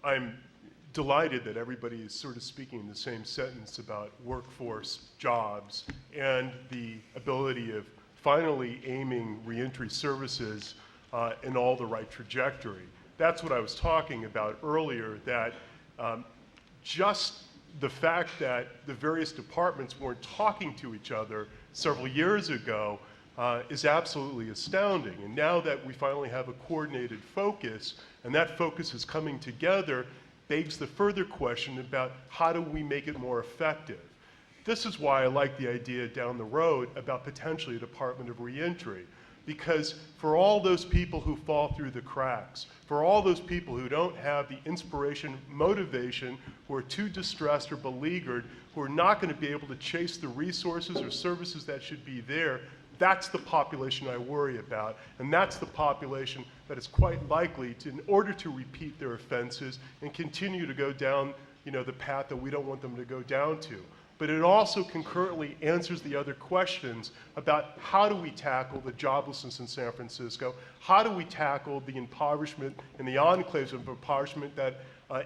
I'm delighted that everybody is sort of speaking in the same sentence about workforce, jobs, and the ability of finally aiming reentry services in all the right trajectory. That's what I was talking about earlier, that just the fact that the various departments weren't talking to each other several years ago is absolutely astounding. And now that we finally have a coordinated focus, and that focus is coming together, begs the further question about how do we make it more effective. This is why I like the idea down the road about potentially a Department of Reentry. Because for all those people who fall through the cracks, for all those people who don't have the inspiration, motivation, who are too distressed or beleaguered, who are not going to be able to chase the resources or services that should be there, that's the population I worry about. And that's the population that is quite likely to, in order to repeat their offenses and continue to go down, the path that we don't want them to go down to. But it also concurrently answers the other questions about how do we tackle the joblessness in San Francisco, how do we tackle the impoverishment and the enclaves of impoverishment that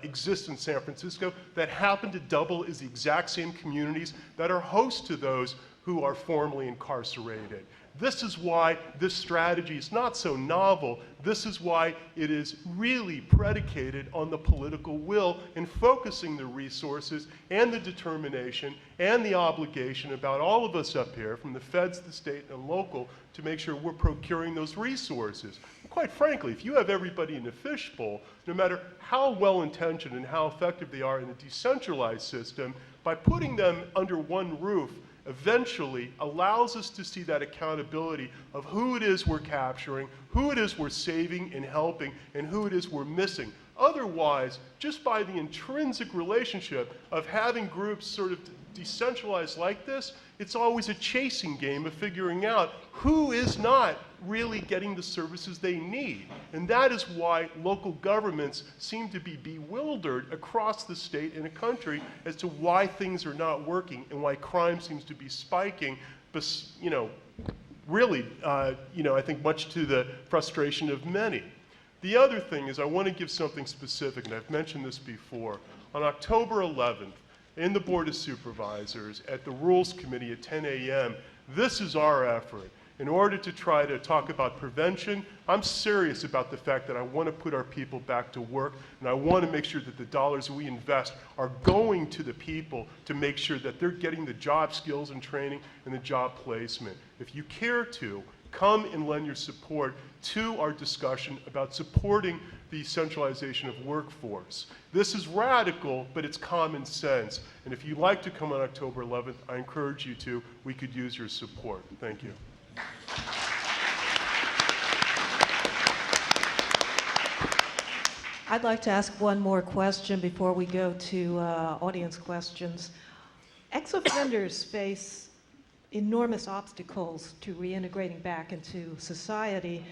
exist in San Francisco that happen to double as the exact same communities that are host to those who are formerly incarcerated. This is why this strategy is not so novel. This is why it is really predicated on the political will and focusing the resources and the determination and the obligation about all of us up here, from the feds, the state, and local, to make sure we're procuring those resources. And quite frankly, if you have everybody in a fishbowl, no matter how well-intentioned and how effective they are in a decentralized system, by putting them under one roof, eventually allows us to see that accountability of who it is we're capturing, who it is we're saving and helping, and who it is we're missing. Otherwise, just by the intrinsic relationship of having groups sort of decentralized like this, it's always a chasing game of figuring out who is not really getting the services they need. And that is why local governments seem to be bewildered across the state and the country as to why things are not working and why crime seems to be spiking, really, I think much to the frustration of many. The other thing is I want to give something specific, and I've mentioned this before. On October 11th, in the Board of Supervisors, at the Rules Committee at 10 a.m., this is our effort. In order to try to talk about prevention, I'm serious about the fact that I want to put our people back to work, and I want to make sure that the dollars we invest are going to the people to make sure that they're getting the job skills and training and the job placement. If you care to, come and lend your support to our discussion about supporting the centralization of workforce. This is radical, but it's common sense. And if you'd like to come on October 11th, I encourage you to. We could use your support. Thank you. I'd like to ask one more question before we go to audience questions. Ex-offenders face enormous obstacles to reintegrating back into society,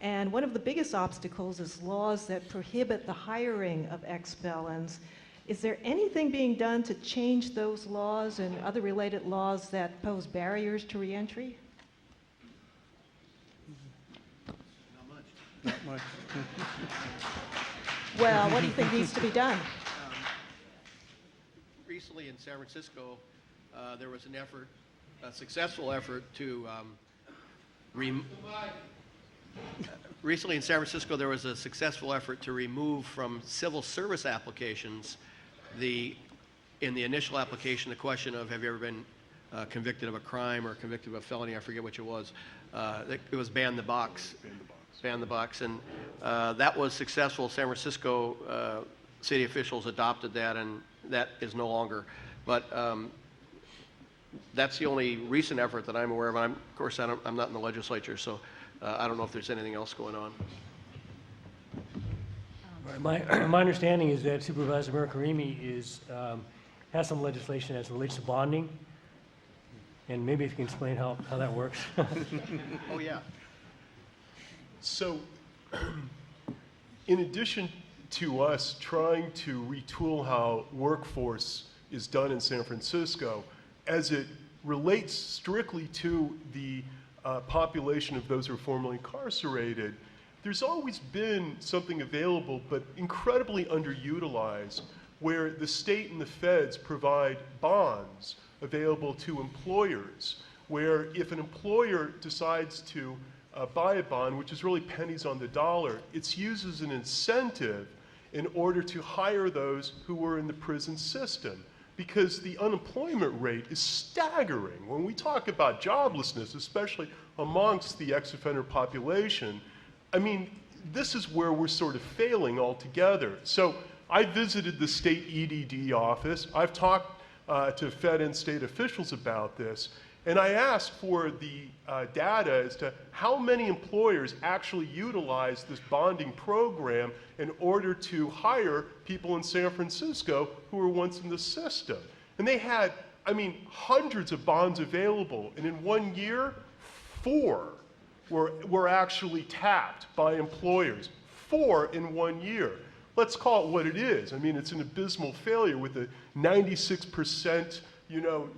and one of the biggest obstacles is laws that prohibit the hiring of ex-felons. Is there anything being done to change those laws and other related laws that pose barriers to reentry? Not much. Well, what do you think needs to be done? Recently in San Francisco, there was an effort, a successful effort to recently in San Francisco there was a successful effort to remove from civil service applications in the initial application the question of have you ever been convicted of a crime or convicted of a felony, I forget which it was. It was ban the box. Ban the box, and that was successful. San Francisco city officials adopted that, and that is no longer. But that's the only recent effort that I'm aware of. Of course, I'm not in the legislature, so I don't know if there's anything else going on. My understanding is that Supervisor Mirkarimi has some legislation as it relates to bonding, and maybe if you can explain how that works. Oh yeah. So, in addition to us trying to retool how workforce is done in San Francisco, as it relates strictly to the population of those who are formerly incarcerated, there's always been something available, but incredibly underutilized, where the state and the feds provide bonds available to employers, where if an employer decides to buy a bond, which is really pennies on the dollar, it's used as an incentive in order to hire those who are in the prison system. Because the unemployment rate is staggering. When we talk about joblessness, especially amongst the ex-offender population, I mean, this is where we're sort of failing altogether. So I visited the state EDD office. I've talked to Fed and state officials about this, and I asked for the data as to how many employers actually utilize this bonding program in order to hire people in San Francisco who were once in the system. And they had, I mean, hundreds of bonds available, and in 1 year, 4 were actually tapped by employers. 4 in 1 year. Let's call it what it is. I mean, it's an abysmal failure with a 96%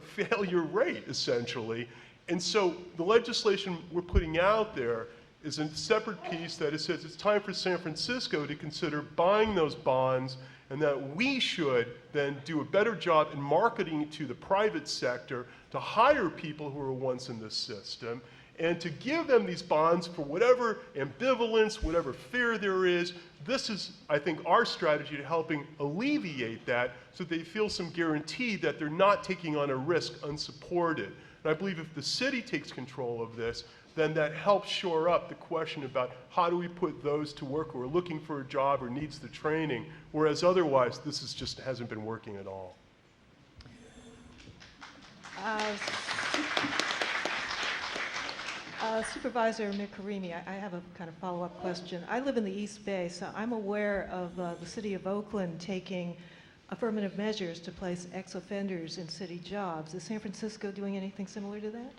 failure rate, essentially. And so the legislation we're putting out there is a separate piece that it says it's time for San Francisco to consider buying those bonds, and that we should then do a better job in marketing it to the private sector to hire people who were once in the system, and to give them these bonds for whatever ambivalence, whatever fear there is. This is, I think, our strategy to helping alleviate that so they feel some guarantee that they're not taking on a risk unsupported. And I believe if the city takes control of this, then that helps shore up the question about how do we put those to work who are looking for a job or needs the training, whereas otherwise this is just hasn't been working at all. Supervisor Mirkarimi, I have a kind of follow-up question. I live in the East Bay, so I'm aware of the city of Oakland taking affirmative measures to place ex-offenders in city jobs. Is San Francisco doing anything similar to that?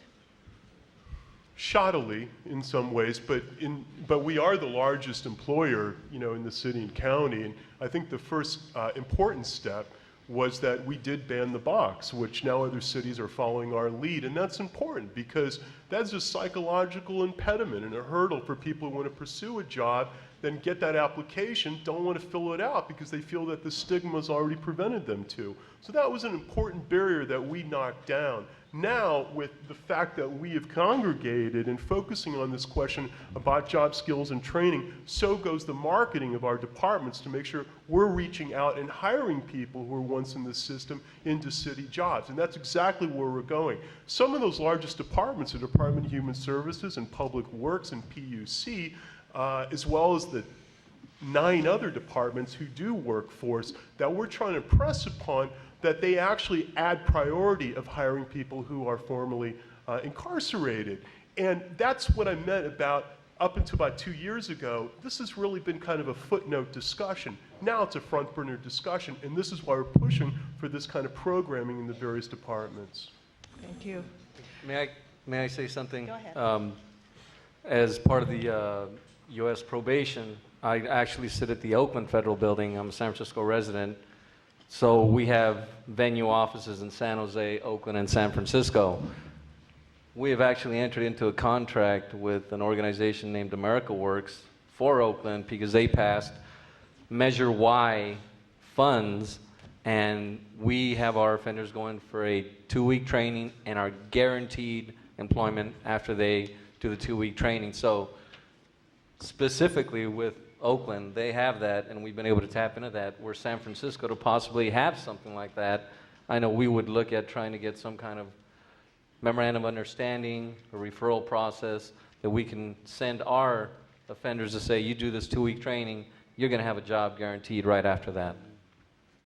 Shoddily in some ways, but we are the largest employer, in the city and county. And I think the first important step was that we did ban the box, which now other cities are following our lead. And that's important because that's a psychological impediment and a hurdle for people who want to pursue a job, then get that application, don't want to fill it out because they feel that the stigma's already prevented them to. So that was an important barrier that we knocked down. Now, with the fact that we have congregated and focusing on this question about job skills and training, so goes the marketing of our departments to make sure we're reaching out and hiring people who were once in the system into city jobs. And that's exactly where we're going. Some of those largest departments, the Department of Human Services and Public Works and PUC, as well as the 9 other departments who do workforce, that we're trying to press upon that they actually add priority of hiring people who are formerly incarcerated. And that's what I meant about up until about 2 years ago. This has really been kind of a footnote discussion. Now it's a front burner discussion, and this is why we're pushing for this kind of programming in the various departments. Thank you. May I say something? Go ahead. As part of the U.S. probation, I actually sit at the Oakland Federal Building. I'm a San Francisco resident. So we have venue offices in San Jose, Oakland, and San Francisco. We have actually entered into a contract with an organization named AmericaWorks for Oakland because they passed Measure Y funds, and we have our offenders going for a 2-week training and are guaranteed employment after they do the 2-week training. So specifically with Oakland, they have that, and we've been able to tap into that. Where San Francisco to possibly have something like that, I know we would look at trying to get some kind of memorandum of understanding, a referral process that we can send our offenders to say, you do this 2-week training, you're going to have a job guaranteed right after that.